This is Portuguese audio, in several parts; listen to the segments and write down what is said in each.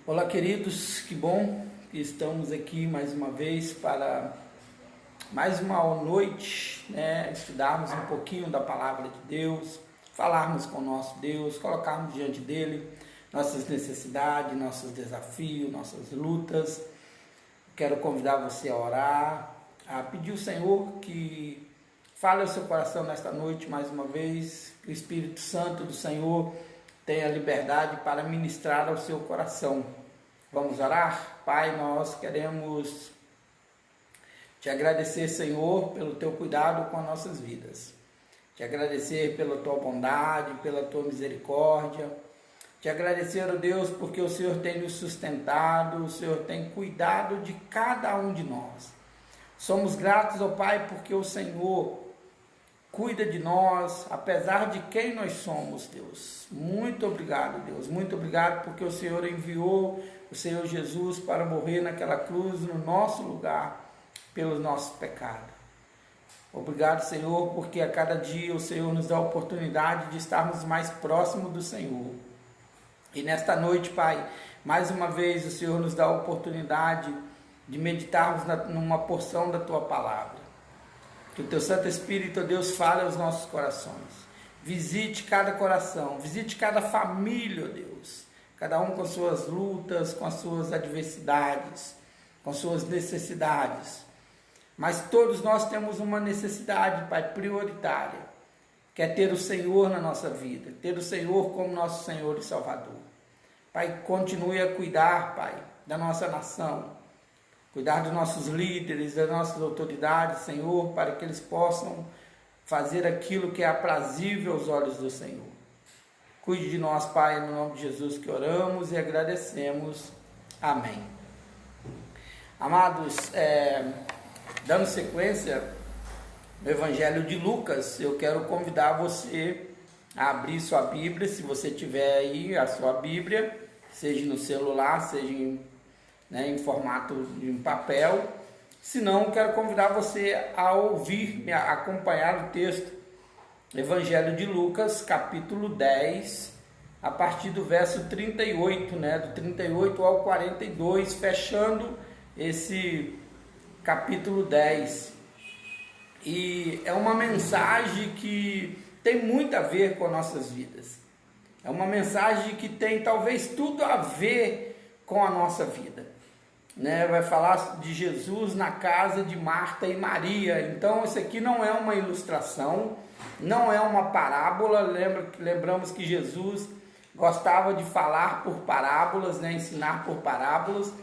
Olá, queridos, que bom que estamos aqui mais uma vez para mais uma noite, estudarmos um pouquinho da palavra de Deus, falarmos com o nosso Deus, colocarmos diante dele nossas necessidades, nossos desafios, nossas lutas. Quero convidar você a orar, a pedir ao Senhor que fale ao seu coração nesta noite mais uma vez, que o Espírito Santo do Senhor tenha liberdade para ministrar ao seu coração. Vamos orar? Pai, nós queremos te agradecer, Senhor, pelo teu cuidado com as nossas vidas. Te agradecer pela tua bondade, pela tua misericórdia. Te agradecer, ó Deus, porque o Senhor tem nos sustentado, o Senhor tem cuidado de cada um de nós. Somos gratos, ó Pai, porque o Senhor cuida de nós, apesar de quem nós somos, Deus. Muito obrigado, Deus. Muito obrigado porque o Senhor enviou o Senhor Jesus para morrer naquela cruz no nosso lugar, pelos nossos pecados. Obrigado, Senhor, porque a cada dia o Senhor nos dá a oportunidade de estarmos mais próximos do Senhor. E nesta noite, Pai, mais uma vez o Senhor nos dá a oportunidade de meditarmos numa porção da Tua palavra. Que o Teu Santo Espírito, Deus, fale aos nossos corações. Visite cada coração, visite cada família, Deus. Cada um com suas lutas, com as suas adversidades, com suas necessidades. Mas todos nós temos uma necessidade, Pai, prioritária, que é ter o Senhor na nossa vida, ter o Senhor como nosso Senhor e Salvador. Pai, continue a cuidar, Pai, da nossa nação, cuidar dos nossos líderes, das nossas autoridades, Senhor, para que eles possam fazer aquilo que é aprazível aos olhos do Senhor. Cuide de nós, Pai, no nome de Jesus que oramos e agradecemos. Amém. Amados, dando sequência no Evangelho de Lucas, eu quero convidar você a abrir sua Bíblia, se você tiver aí a sua Bíblia, seja no celular, seja em formato de um papel. Se não, quero convidar você a ouvir, a acompanhar o texto, Evangelho de Lucas, capítulo 10, a partir do verso 38, do 38 ao 42, fechando esse capítulo 10. E é uma mensagem que tem muito a ver com as nossas vidas. É uma mensagem que tem talvez tudo a ver com a nossa vida. Vai falar de Jesus na casa de Marta e Maria. Então isso aqui não é uma ilustração, não é uma parábola. Lembramos que Jesus gostava de falar por parábolas, ensinar por parábolas.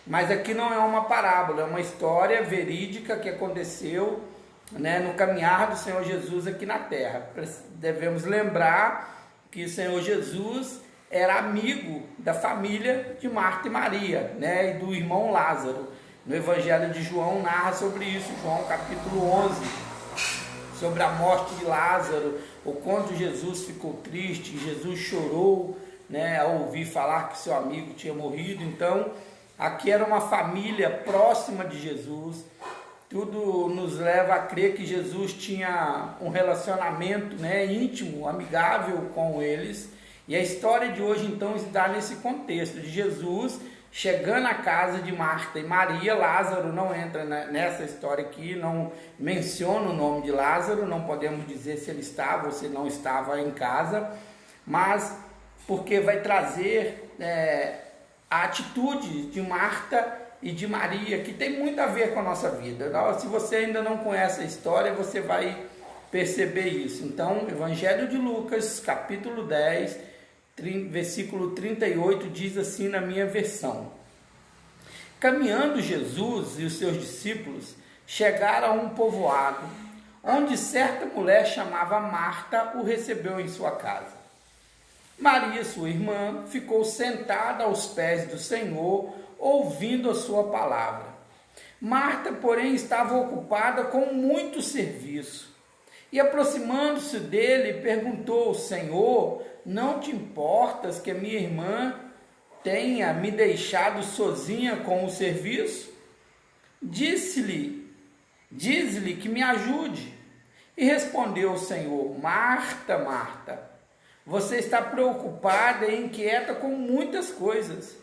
Mas aqui não é uma parábola, é uma história verídica que aconteceu no caminhar do Senhor Jesus aqui na terra. Devemos lembrar que o Senhor Jesus era amigo da família de Marta e Maria, e do irmão Lázaro. No Evangelho de João narra sobre isso, João capítulo 11, sobre a morte de Lázaro, o quanto Jesus ficou triste, Jesus chorou, ao ouvir falar que seu amigo tinha morrido. Então, aqui era uma família próxima de Jesus. Tudo nos leva a crer que Jesus tinha um relacionamento íntimo, amigável com eles. E a história de hoje então está nesse contexto de Jesus chegando à casa de Marta e Maria. Lázaro não entra nessa história aqui, não menciona o nome de Lázaro, não podemos dizer se ele estava ou se não estava em casa, mas porque vai trazer a atitude de Marta e de Maria, que tem muito a ver com a nossa vida. Se você ainda não conhece a história, você vai perceber isso. Então, Evangelho de Lucas, capítulo 10, versículo 38, diz assim na minha versão: Caminhando Jesus e os seus discípulos chegaram a um povoado, onde certa mulher chamada Marta o recebeu em sua casa. Maria, sua irmã, ficou sentada aos pés do Senhor, ouvindo a sua palavra. Marta, porém, estava ocupada com muito serviço. E aproximando-se dele, perguntou: Senhor, não te importas que a minha irmã tenha me deixado sozinha com o serviço? Diz-lhe que me ajude. E respondeu o Senhor: Marta, Marta, você está preocupada e inquieta com muitas coisas,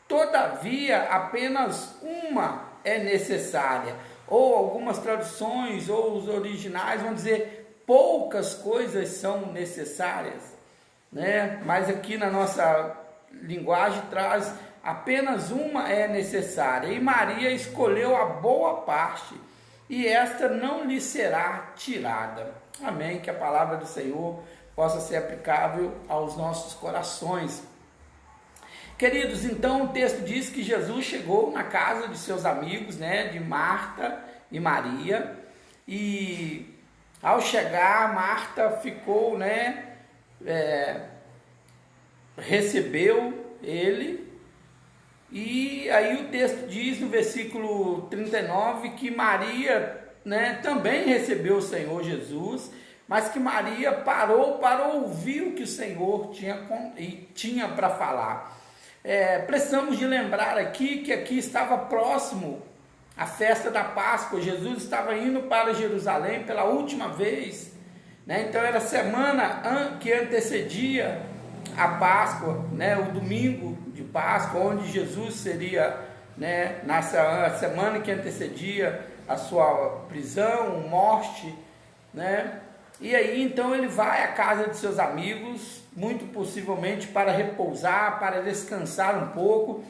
todavia apenas uma é necessária. Ou algumas traduções, ou os originais vão dizer, poucas coisas são necessárias, né? Mas aqui na nossa linguagem traz, apenas uma é necessária. E Maria escolheu a boa parte, e esta não lhe será tirada. Amém? Que a palavra do Senhor possa ser aplicável aos nossos corações. Queridos, então o texto diz que Jesus chegou na casa de seus amigos, né, de Marta e Maria, e ao chegar, Marta ficou, né, recebeu ele, e aí o texto diz no versículo 39 que Maria, né, também recebeu o Senhor Jesus, mas que Maria parou para ouvir o que o Senhor tinha para falar. Precisamos de lembrar aqui que aqui estava próximo a festa da Páscoa. Jesus estava indo para Jerusalém pela última vez, né? Então era a semana que antecedia a Páscoa, né? O domingo de Páscoa, onde Jesus seria, né, nessa semana que antecedia a sua prisão, morte, né? E aí então ele vai à casa de seus amigos, muito possivelmente para repousar, para descansar um pouco.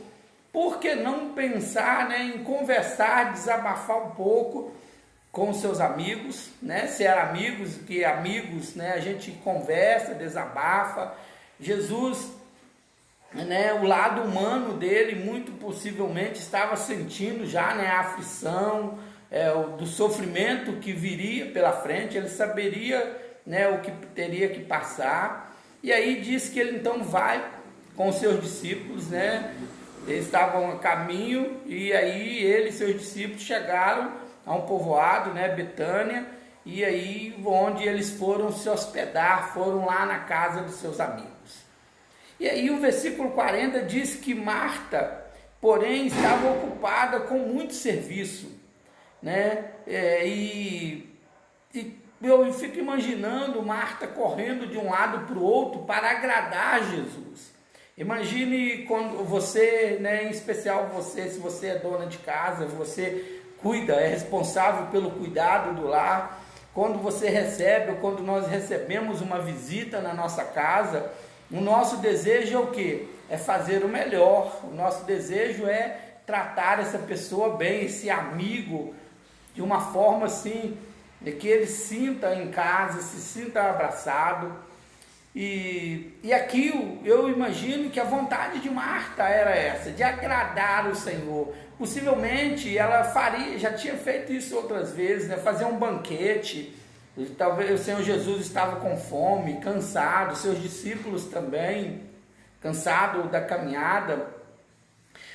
Por que não pensar, né, em conversar, desabafar um pouco com seus amigos, né? Se eram amigos, que amigos, né, a gente conversa, desabafa. Jesus, né, o lado humano dele muito possivelmente estava sentindo já, né, a aflição, do sofrimento que viria pela frente. Ele saberia, né, o que teria que passar. E aí diz que ele então vai com os seus discípulos, né? Eles estavam a caminho, e aí ele e seus discípulos chegaram a um povoado, né, Betânia, e aí onde eles foram se hospedar, foram lá na casa dos seus amigos. E aí o versículo 40 diz que Marta, porém, estava ocupada com muito serviço, né? Eu fico imaginando Marta correndo de um lado para o outro para agradar Jesus. Imagine quando você, né, em especial você, se você é dona de casa, você cuida, é responsável pelo cuidado do lar. Quando você recebe, ou quando nós recebemos uma visita na nossa casa, o nosso desejo é o quê? É fazer o melhor. O nosso desejo é tratar essa pessoa bem, esse amigo, de uma forma assim, que ele sinta em casa, se sinta abraçado. E aqui eu imagino que a vontade de Marta era essa, de agradar o Senhor. Possivelmente ela já tinha feito isso outras vezes, né? Fazer um banquete. Talvez o Senhor Jesus estava com fome, cansado, seus discípulos também, cansados da caminhada.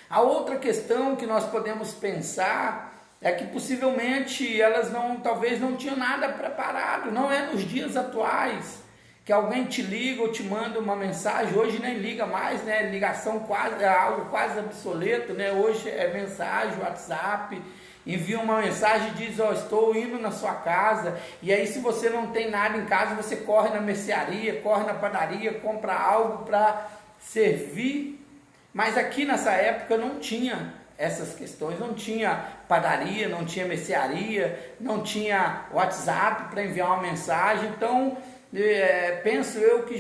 A outra questão que nós podemos pensar é que possivelmente elas talvez não tinham nada preparado. Não é nos dias atuais que alguém te liga ou te manda uma mensagem. Hoje nem liga mais, né? Ligação é algo quase obsoleto, né? Hoje é mensagem, WhatsApp, envia uma mensagem e diz, estou indo na sua casa. E aí, se você não tem nada em casa, você corre na mercearia, corre na padaria, compra algo para servir. Mas aqui nessa época não tinha essas questões, não tinha padaria, não tinha mercearia, não tinha WhatsApp para enviar uma mensagem. Então penso eu que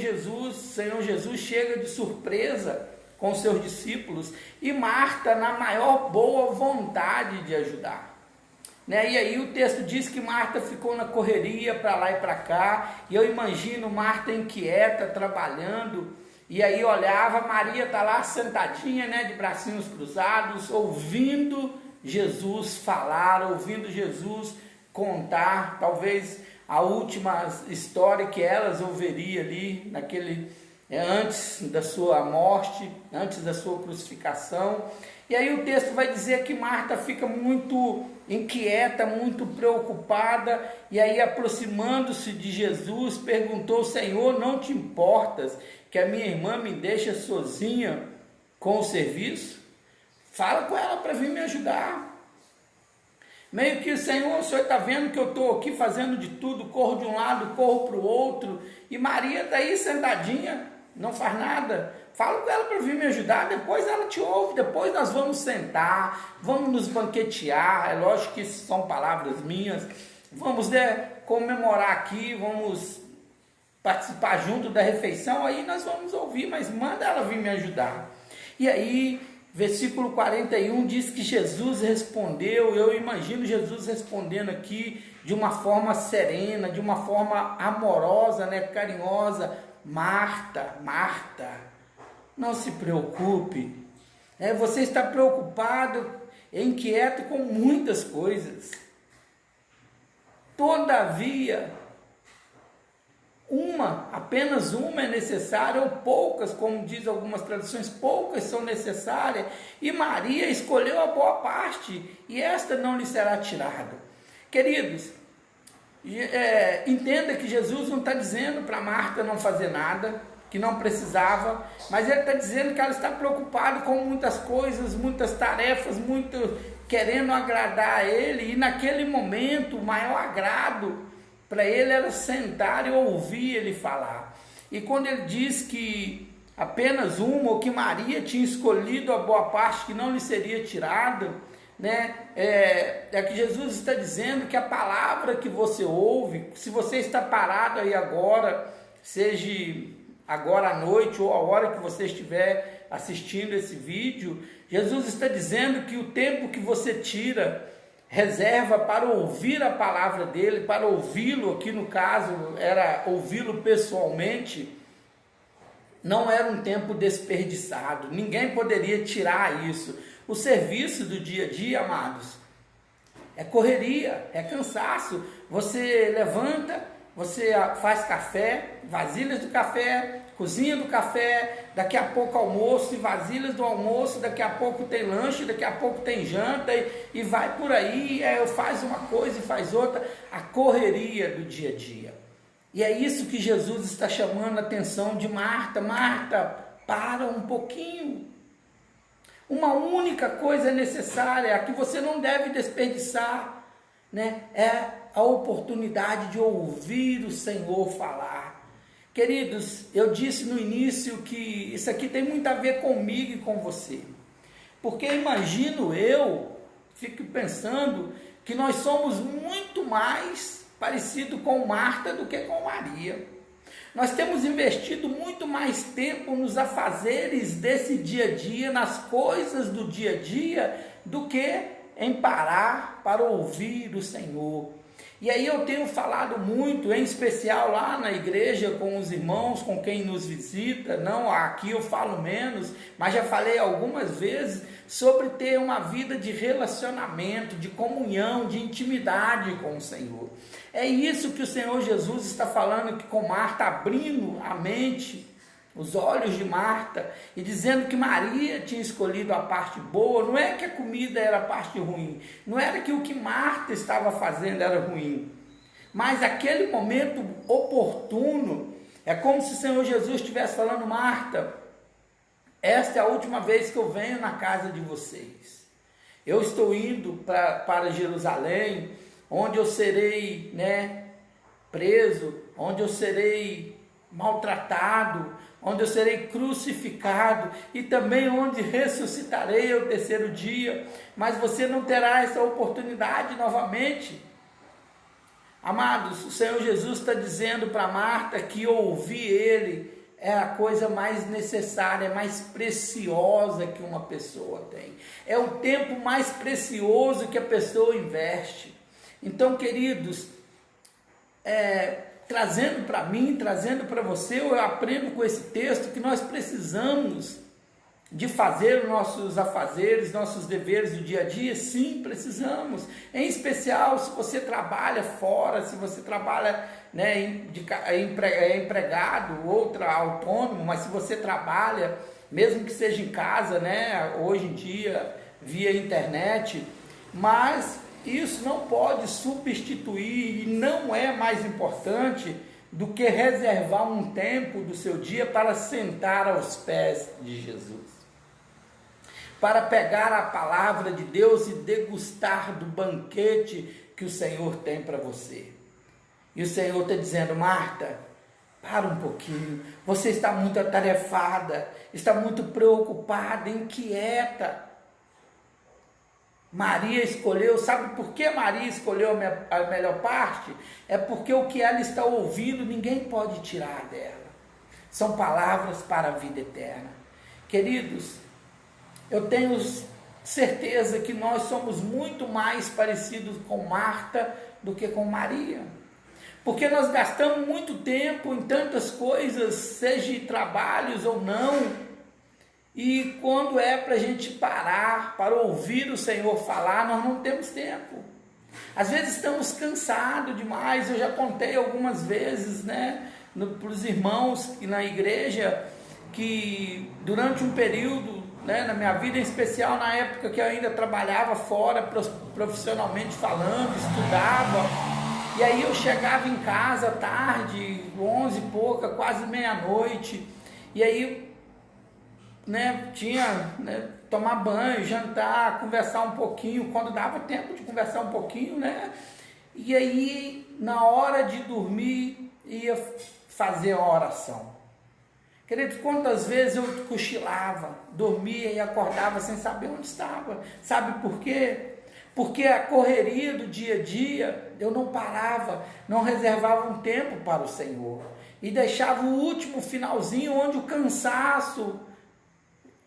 Senhor Jesus chega de surpresa com seus discípulos, e Marta na maior boa vontade de ajudar, né? E aí o texto diz que Marta ficou na correria para lá e para cá, e eu imagino Marta inquieta, trabalhando, e aí olhava, Maria está lá sentadinha, né, de bracinhos cruzados, ouvindo Jesus falar, ouvindo Jesus contar, talvez a última história que elas ouviriam ali, antes da sua morte, antes da sua crucificação. E aí o texto vai dizer que Marta fica muito inquieta, muito preocupada, e aí aproximando-se de Jesus, perguntou, Senhor, não te importas que a minha irmã me deixe sozinha com o serviço? Fala com ela para vir me ajudar. Meio que, Senhor, o Senhor está vendo que eu estou aqui fazendo de tudo, corro de um lado, corro para o outro, e Maria está aí sentadinha, não faz nada. fala com ela para vir me ajudar, depois ela te ouve, depois nós vamos sentar, vamos nos banquetear, é lógico que isso são palavras minhas, vamos comemorar aqui, vamos participar junto da refeição, aí nós vamos ouvir, mas manda ela vir me ajudar. E aí, versículo 41 diz que Jesus respondeu, eu imagino Jesus respondendo aqui de uma forma serena, de uma forma amorosa, né, carinhosa: Marta, Marta, não se preocupe, você está preocupado, inquieto com muitas coisas, todavia, apenas uma é necessária, ou poucas, como diz algumas traduções, poucas são necessárias, e Maria escolheu a boa parte, e esta não lhe será tirada. Queridos, entenda que Jesus não está dizendo para Marta não fazer nada, que não precisava, mas ele está dizendo que ela está preocupada com muitas coisas, muitas tarefas, muito querendo agradar a ele, e naquele momento o maior agrado para ele era sentar e ouvir ele falar. E quando ele diz que apenas uma, ou que Maria tinha escolhido a boa parte que não lhe seria tirada, né, é que Jesus está dizendo que a palavra que você ouve, se você está parado aí agora, seja agora à noite ou a hora que você estiver assistindo esse vídeo, Jesus está dizendo que o tempo que você tira, reserva para ouvir a palavra dele, para ouvi-lo, aqui no caso era ouvi-lo pessoalmente, não era um tempo desperdiçado, ninguém poderia tirar isso. O serviço do dia a dia, amados, é correria, é cansaço. Você levanta, você faz café, vasilhas do café, cozinha do café, daqui a pouco almoço e vasilhas do almoço, daqui a pouco tem lanche, daqui a pouco tem janta e vai por aí, faz uma coisa e faz outra, a correria do dia a dia. E é isso que Jesus está chamando a atenção de Marta. Marta, para um pouquinho. Uma única coisa é necessária, a que você não deve desperdiçar, né? É a oportunidade de ouvir o Senhor falar. Queridos, eu disse no início que isso aqui tem muito a ver comigo e com você, porque imagino fico pensando que nós somos muito mais parecidos com Marta do que com Maria. Nós temos investido muito mais tempo nos afazeres desse dia a dia, nas coisas do dia a dia, do que em parar para ouvir o Senhor. E aí eu tenho falado muito, em especial lá na igreja, com os irmãos, com quem nos visita, não, aqui eu falo menos, mas já falei algumas vezes, sobre ter uma vida de relacionamento, de comunhão, de intimidade com o Senhor. É isso que o Senhor Jesus está falando aqui com Marta, abrindo a mente, os olhos de Marta, e dizendo que Maria tinha escolhido a parte boa. Não é que a comida era a parte ruim, não era que o que Marta estava fazendo era ruim, mas aquele momento oportuno, é como se o Senhor Jesus estivesse falando: Marta, esta é a última vez que eu venho na casa de vocês, eu estou indo para Jerusalém, onde eu serei, preso, onde eu serei maltratado, onde eu serei crucificado e também onde ressuscitarei ao terceiro dia, mas você não terá essa oportunidade novamente. Amados, o Senhor Jesus está dizendo para Marta que ouvir Ele é a coisa mais necessária, mais preciosa que uma pessoa tem, é o tempo mais precioso que a pessoa investe. Então, queridos, trazendo para mim, trazendo para você, eu aprendo com esse texto que nós precisamos de fazer nossos afazeres, nossos deveres do dia a dia. Sim, precisamos, em especial se você trabalha fora, se você trabalha, é empregado, outra autônomo, mas se você trabalha, mesmo que seja em casa, hoje em dia, via internet, mas isso não pode substituir e não é mais importante do que reservar um tempo do seu dia para sentar aos pés de Jesus, para pegar a palavra de Deus e degustar do banquete que o Senhor tem para você. E o Senhor está dizendo: Marta, Para um pouquinho. Você está muito atarefada, está muito preocupada, inquieta. Maria escolheu, sabe por que Maria escolheu a melhor parte? É porque o que ela está ouvindo ninguém pode tirar dela. São palavras para a vida eterna. Queridos, eu tenho certeza que nós somos muito mais parecidos com Marta do que com Maria. Porque nós gastamos muito tempo em tantas coisas, seja trabalhos ou não, e quando é para a gente parar, para ouvir o Senhor falar, nós não temos tempo. Às vezes estamos cansados demais. Eu já contei algumas vezes, né, para os irmãos na igreja, que durante um período, né, na minha vida, em especial na época que eu ainda trabalhava fora, profissionalmente falando, estudava, e aí eu chegava em casa tarde, 11 e pouca, quase meia-noite, e aí, né, tinha, né, tomar banho, jantar, conversar um pouquinho, quando dava tempo de conversar um pouquinho, né, e aí na hora de dormir ia fazer a oração. Queridos, quantas vezes eu cochilava, dormia e acordava sem saber onde estava. Sabe por quê? Porque a correria do dia a dia, eu não parava, não reservava um tempo para o Senhor, e deixava o último finalzinho onde o cansaço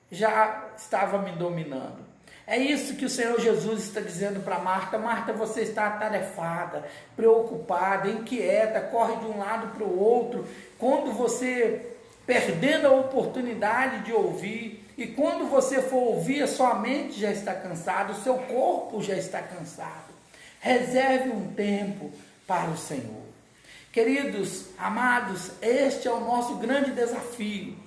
já estava me dominando. É isso que o Senhor Jesus está dizendo para Marta. Marta, você está atarefada, preocupada, inquieta, corre de um lado para o outro. Quando você perdendo a oportunidade de ouvir, e quando você for ouvir, a sua mente já está cansada, o seu corpo já está cansado. Reserve um tempo para o Senhor. Queridos, amados, este é o nosso grande desafio.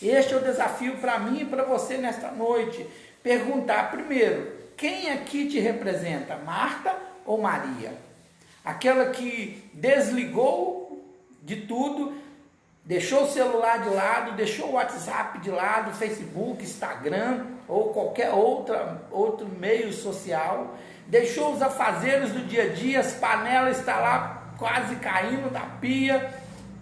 Este é o desafio para mim e para você nesta noite. Perguntar primeiro, quem aqui te representa, Marta ou Maria? Aquela que desligou de tudo, deixou o celular de lado, deixou o WhatsApp de lado, Facebook, Instagram ou qualquer outro meio social, deixou os afazeres do dia a dia, as panelas estão lá quase caindo da pia,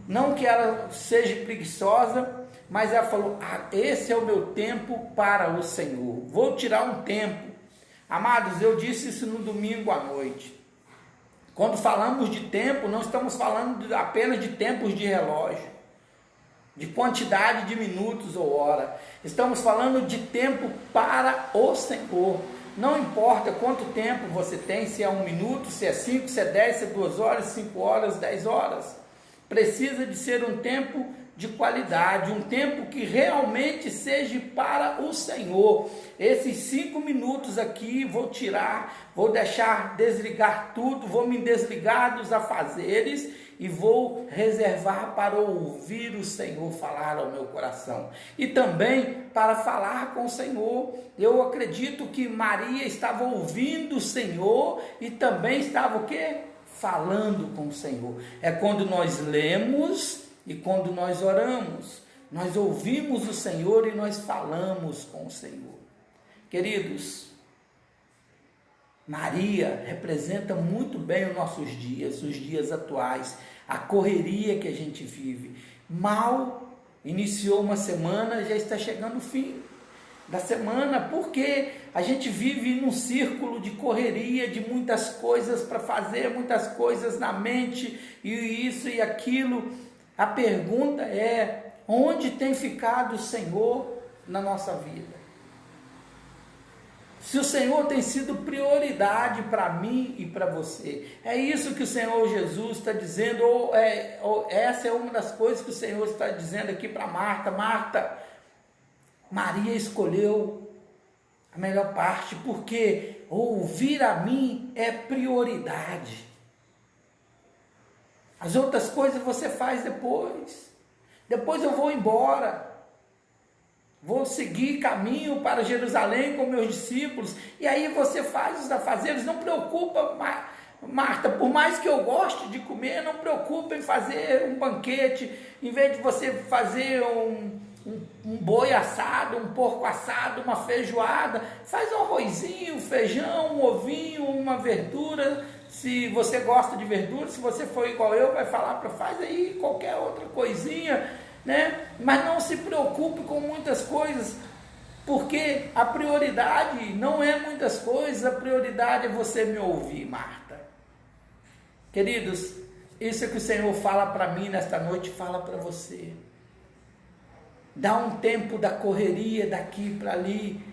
não que ela seja preguiçosa, mas ela falou, esse é o meu tempo para o Senhor, vou tirar um tempo. Amados, eu disse isso no domingo à noite. Quando falamos de tempo, não estamos falando apenas de tempos de relógio, de quantidade de minutos ou hora. Estamos falando de tempo para o Senhor. Não importa quanto tempo você tem, se é 1 minuto, se é 5, se é 10, se é 2 horas, 5 horas, 10 horas. Precisa de ser um tempo de qualidade, um tempo que realmente seja para o Senhor. Esses 5 minutos aqui vou tirar, vou deixar desligar tudo, vou me desligar dos afazeres e vou reservar para ouvir o Senhor falar ao meu coração. E também para falar com o Senhor. Eu acredito que Maria estava ouvindo o Senhor e também estava o quê? Falando com o Senhor. É quando nós lemos e quando nós oramos, nós ouvimos o Senhor e nós falamos com o Senhor. Queridos, Maria representa muito bem os nossos dias, os dias atuais, a correria que a gente vive. Mal iniciou uma semana, já está chegando o fim da semana, porque a gente vive num círculo de correria, de muitas coisas para fazer, muitas coisas na mente, e isso e aquilo. A pergunta é, onde tem ficado o Senhor na nossa vida? Se o Senhor tem sido prioridade para mim e para você. É isso que o Senhor Jesus está dizendo, ou essa é uma das coisas que o Senhor está dizendo aqui para Marta. Marta, Maria escolheu a melhor parte, porque ouvir a mim é prioridade. As outras coisas você faz depois. Depois eu vou embora. Vou seguir caminho para Jerusalém com meus discípulos. E aí você faz os afazeres. Não preocupa, Marta, por mais que eu goste de comer, não preocupa em fazer um banquete. Em vez de você fazer um boi assado, um porco assado, uma feijoada, faz um arrozinho, um feijão, um ovinho, uma verdura. Se você gosta de verdura, se você for igual eu, vai falar para faz aí qualquer outra coisinha, né? Mas não se preocupe com muitas coisas, porque a prioridade não é muitas coisas, a prioridade é você me ouvir, Marta. Queridos, isso é que o Senhor fala para mim nesta noite, fala para você. Dá um tempo da correria daqui para ali.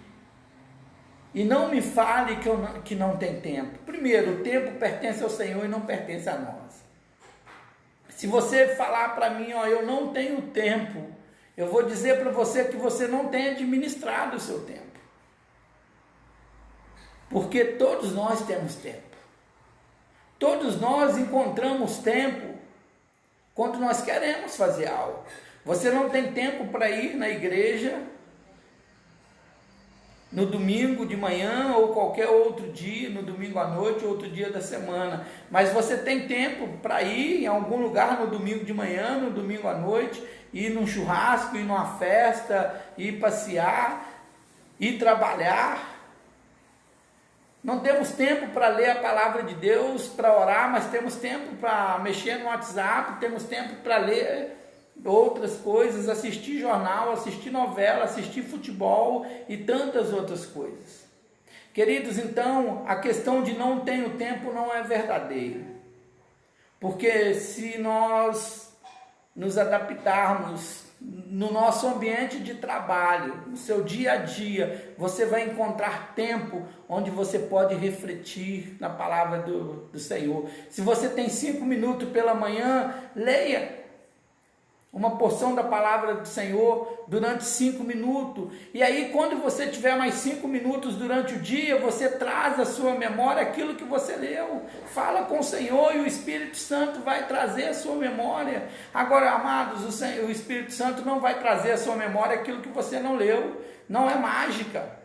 E não me fale que não tem tempo. Primeiro, o tempo pertence ao Senhor e não pertence a nós. Se você falar para mim, ó, eu não tenho tempo, eu vou dizer para você que você não tem administrado o seu tempo. Porque todos nós temos tempo. Todos nós encontramos tempo quando nós queremos fazer algo. Você não tem tempo para ir na igreja no domingo de manhã ou qualquer outro dia, no domingo à noite ou outro dia da semana, mas você tem tempo para ir em algum lugar no domingo de manhã, no domingo à noite, ir num churrasco, ir numa festa, ir passear, ir trabalhar. Não temos tempo para ler a palavra de Deus, para orar, mas temos tempo para mexer no WhatsApp, temos tempo para ler outras coisas, assistir jornal, assistir novela, assistir futebol e tantas outras coisas. Queridos, então, a questão de não tenho tempo não é verdadeira. Porque se nós nos adaptarmos no nosso ambiente de trabalho, no seu dia a dia, você vai encontrar tempo onde você pode refletir na palavra do Senhor. Se você tem 5 minutos pela manhã, leia uma porção da palavra do Senhor durante 5 minutos, e aí quando você tiver mais 5 minutos durante o dia, você traz à sua memória aquilo que você leu, fala com o Senhor e o Espírito Santo vai trazer à sua memória. Agora, amados, o Espírito Santo não vai trazer à sua memória aquilo que você não leu, não é mágica,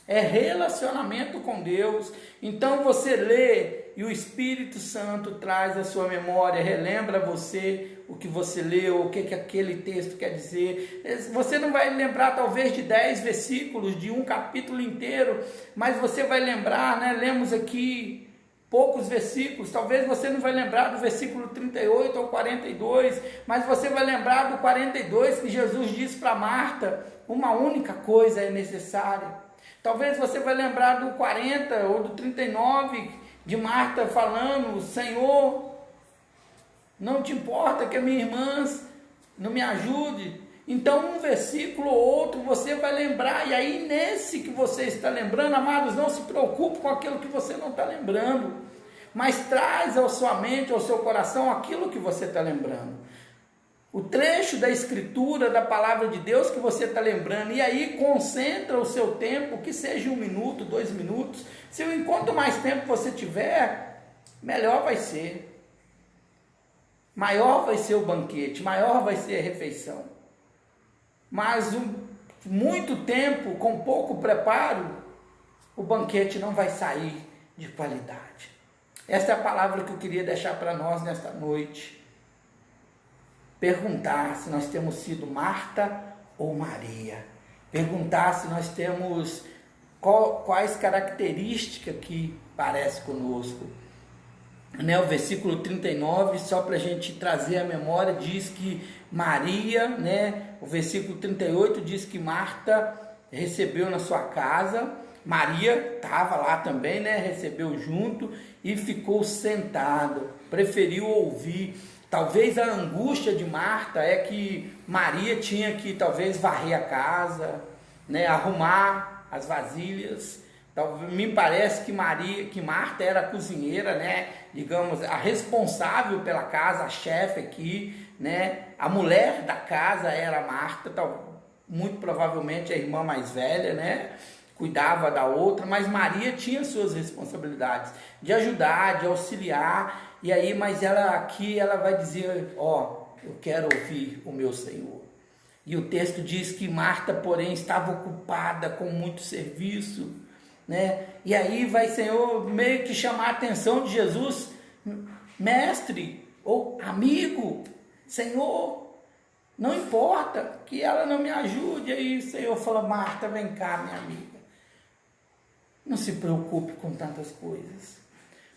é relacionamento com Deus. Então você lê e o Espírito Santo traz à sua memória, relembra você o que você leu, o que aquele texto quer dizer. Você não vai lembrar talvez de 10 versículos, de um capítulo inteiro, mas você vai lembrar, né? Lemos aqui poucos versículos, talvez você não vai lembrar do versículo 38 ou 42, mas você vai lembrar do 42 que Jesus disse para Marta, uma única coisa é necessária. Talvez você vai lembrar do 40 ou do 39 de Marta falando, Senhor, não te importa que a minha irmã não me ajude? Então um versículo ou outro você vai lembrar, e aí nesse que você está lembrando, amados, não se preocupe com aquilo que você não está lembrando, mas traz à sua mente, ao seu coração aquilo que você está lembrando. O trecho da escritura, da palavra de Deus que você está lembrando, e aí concentra o seu tempo, que seja 1 minuto, 2 minutos, quanto mais tempo você tiver, melhor vai ser. Maior vai ser o banquete, maior vai ser a refeição. Mas muito tempo, com pouco preparo, o banquete não vai sair de qualidade. Essa é a palavra que eu queria deixar para nós nesta noite. Perguntar se nós temos sido Marta ou Maria. Perguntar se nós temos quais características que parece conosco. Né, o versículo 39, só para a gente trazer a memória, diz que Maria, né, o versículo 38 diz que Marta recebeu na sua casa, Maria estava lá também, né, recebeu junto e ficou sentada, preferiu ouvir. Talvez a angústia de Marta é que Maria tinha que talvez varrer a casa, né, arrumar as vasilhas. Me parece que Marta era a cozinheira, né? Digamos, a responsável pela casa, a chefe aqui, né? A mulher da casa era Marta, muito provavelmente a irmã mais velha, né? Cuidava da outra, mas Maria tinha suas responsabilidades de ajudar, de auxiliar, e aí, mas ela vai dizer, eu quero ouvir o meu Senhor. E o texto diz que Marta, porém, estava ocupada com muito serviço, né? E aí vai, Senhor, meio que chamar a atenção de Jesus, mestre ou amigo, Senhor, não importa que ela não me ajude. Aí o Senhor fala, Marta, vem cá, minha amiga, não se preocupe com tantas coisas,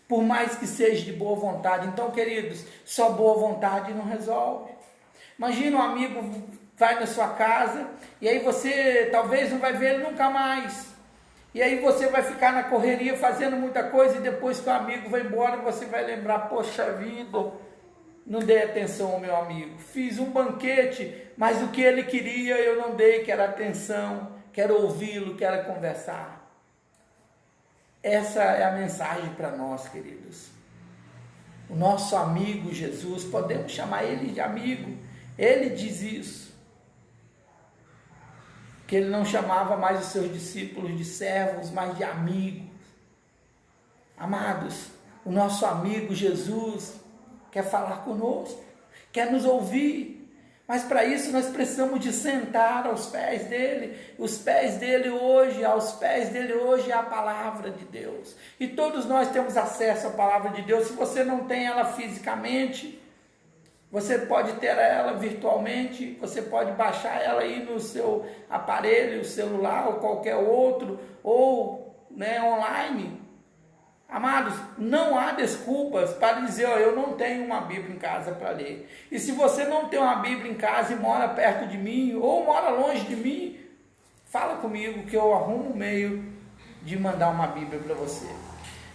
por mais que seja de boa vontade. Então, queridos, só boa vontade não resolve. Imagina um amigo vai na sua casa e aí você talvez não vai ver ele nunca mais. E aí você vai ficar na correria fazendo muita coisa e depois que o amigo vai embora você vai lembrar, poxa vida, não dei atenção ao meu amigo. Fiz um banquete, mas o que ele queria eu não dei, que era atenção, quero ouvi-lo, quero conversar. Essa é a mensagem para nós, queridos. O nosso amigo Jesus, podemos chamar ele de amigo, ele diz isso. Que ele não chamava mais os seus discípulos de servos, mas de amigos. Amados, o nosso amigo Jesus quer falar conosco, quer nos ouvir, mas para isso nós precisamos de sentar aos pés dele. Os pés dele hoje, aos pés dele hoje é a palavra de Deus. E todos nós temos acesso à palavra de Deus. Se você não tem ela fisicamente, você pode ter ela virtualmente, você pode baixar ela aí no seu aparelho, celular ou qualquer outro, ou online. Amados, não há desculpas para dizer, eu não tenho uma Bíblia em casa para ler. E se você não tem uma Bíblia em casa e mora perto de mim, ou mora longe de mim, fala comigo que eu arrumo um meio de mandar uma Bíblia para você.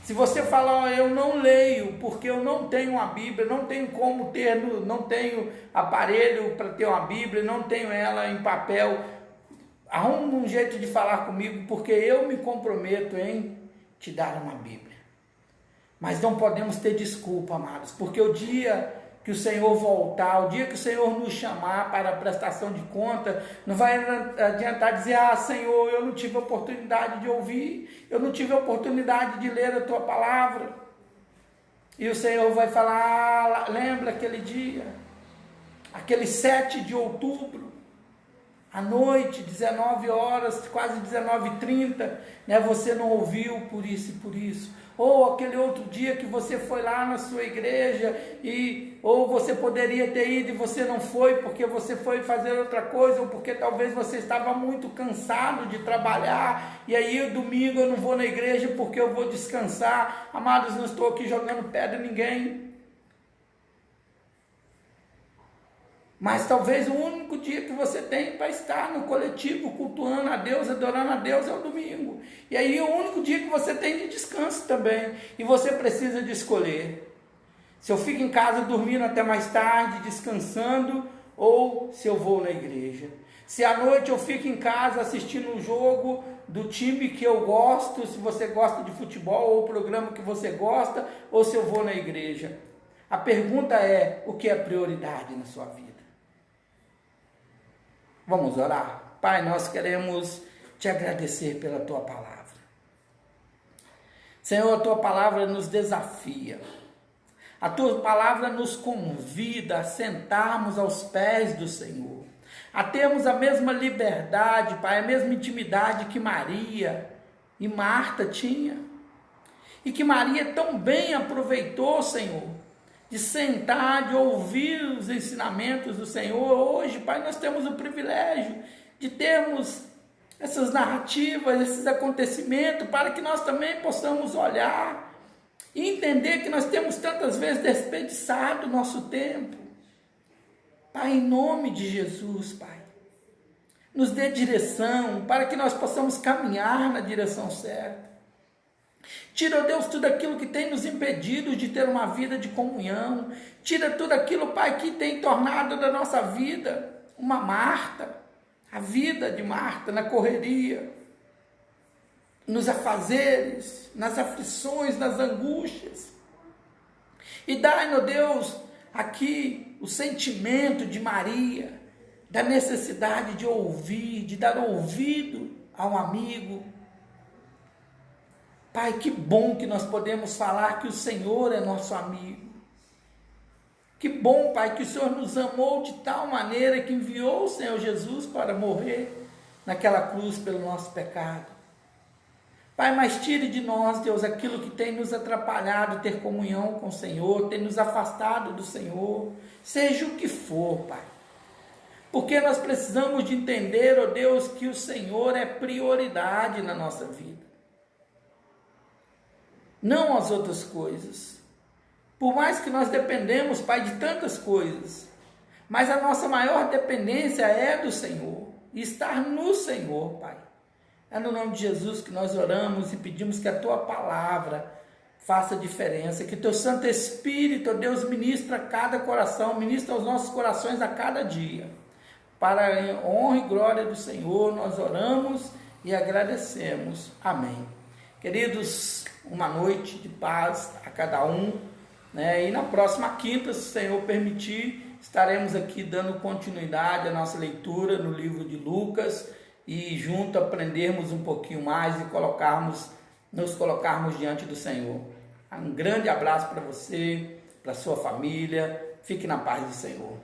Se você falar, eu não leio porque eu não tenho uma Bíblia, não tenho como ter, não tenho aparelho para ter uma Bíblia, não tenho ela em papel, arruma um jeito de falar comigo, porque eu me comprometo em te dar uma Bíblia. Mas não podemos ter desculpa, amados, porque o dia que o Senhor voltar, o dia que o Senhor nos chamar para a prestação de conta, não vai adiantar dizer, Senhor, eu não tive a oportunidade de ouvir, eu não tive a oportunidade de ler a Tua palavra. E o Senhor vai falar, lembra aquele dia, aquele 7 de outubro, à noite, 19 horas, quase 19h30, você não ouviu por isso e por isso. Ou aquele outro dia que você foi lá na sua igreja, ou você poderia ter ido e você não foi porque você foi fazer outra coisa, ou porque talvez você estava muito cansado de trabalhar, e aí domingo eu não vou na igreja porque eu vou descansar. Amados, não estou aqui jogando pedra em ninguém. Mas talvez o único dia que você tem para estar no coletivo, cultuando a Deus, adorando a Deus, é o domingo. E aí é o único dia que você tem de descanso também. E você precisa de escolher. Se eu fico em casa dormindo até mais tarde, descansando, ou se eu vou na igreja. Se à noite eu fico em casa assistindo um jogo do time que eu gosto, se você gosta de futebol, ou o programa que você gosta, ou se eu vou na igreja. A pergunta é, o que é prioridade na sua vida? Vamos orar? Pai, nós queremos te agradecer pela Tua palavra. Senhor, a Tua palavra nos desafia. A Tua palavra nos convida a sentarmos aos pés do Senhor. A termos a mesma liberdade, Pai, a mesma intimidade que Maria e Marta tinha. E que Maria tão bem aproveitou, Senhor, de sentar, de ouvir os ensinamentos do Senhor. Hoje, Pai, nós temos o privilégio de termos essas narrativas, esses acontecimentos, para que nós também possamos olhar e entender que nós temos tantas vezes desperdiçado o nosso tempo. Pai, em nome de Jesus, Pai, nos dê direção, para que nós possamos caminhar na direção certa. Tira, ó Deus, tudo aquilo que tem nos impedido de ter uma vida de comunhão. Tira tudo aquilo, Pai, que tem tornado da nossa vida uma Marta. A vida de Marta na correria, nos afazeres, nas aflições, nas angústias. E dai, ó Deus, aqui o sentimento de Maria, da necessidade de ouvir, de dar ouvido a um amigo. Pai, que bom que nós podemos falar que o Senhor é nosso amigo. Que bom, Pai, que o Senhor nos amou de tal maneira que enviou o Senhor Jesus para morrer naquela cruz pelo nosso pecado. Pai, mas tire de nós, Deus, aquilo que tem nos atrapalhado ter comunhão com o Senhor, tem nos afastado do Senhor, seja o que for, Pai. Porque nós precisamos de entender, ó Deus, que o Senhor é prioridade na nossa vida. não as outras coisas. Por mais que nós dependemos, Pai, de tantas coisas, mas a nossa maior dependência é do Senhor, estar no Senhor, Pai. É no nome de Jesus que nós oramos e pedimos que a Tua palavra faça diferença, que Teu Santo Espírito, ó Deus, ministra a cada coração, ministra aos nossos corações a cada dia. Para a honra e glória do Senhor, nós oramos e agradecemos. Amém. Queridos, uma noite de paz a cada um, né? E na próxima quinta, se o Senhor permitir, estaremos aqui dando continuidade à nossa leitura no livro de Lucas e junto aprendermos um pouquinho mais e nos colocarmos diante do Senhor. Um grande abraço para você, para sua família. Fique na paz do Senhor.